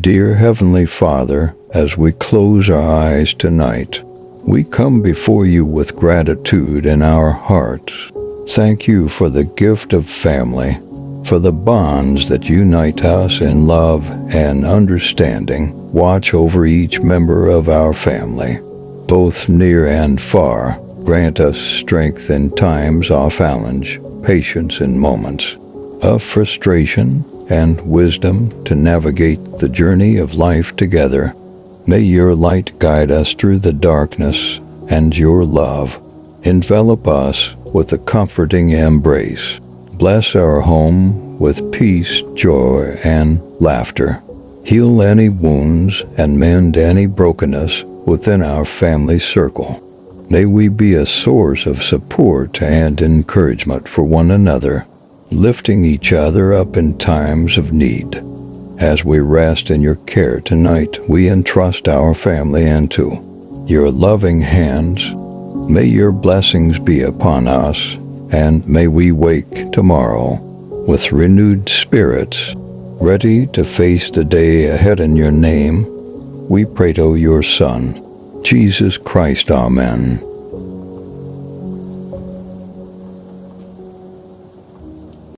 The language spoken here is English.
Dear Heavenly Father, as we close our eyes tonight, we come before you with gratitude in our hearts. Thank you for the gift of family, for the bonds that unite us in love and understanding. Watch over each member of our family, both near and far. Grant us strength in times of challenge, patience in moments of frustration, and wisdom to navigate the journey of life together. May your light guide us through the darkness, and your love envelop us with a comforting embrace. Bless our home with peace, joy, and laughter. Heal any wounds and mend any brokenness within our family circle. May we be a source of support and encouragement for one another, lifting each other up in times of need. As we rest in your care tonight, we entrust our family into your loving hands. May your blessings be upon us, and may we wake tomorrow with renewed spirits, ready to face the day ahead in your name. We pray to your Son, Jesus Christ. Amen.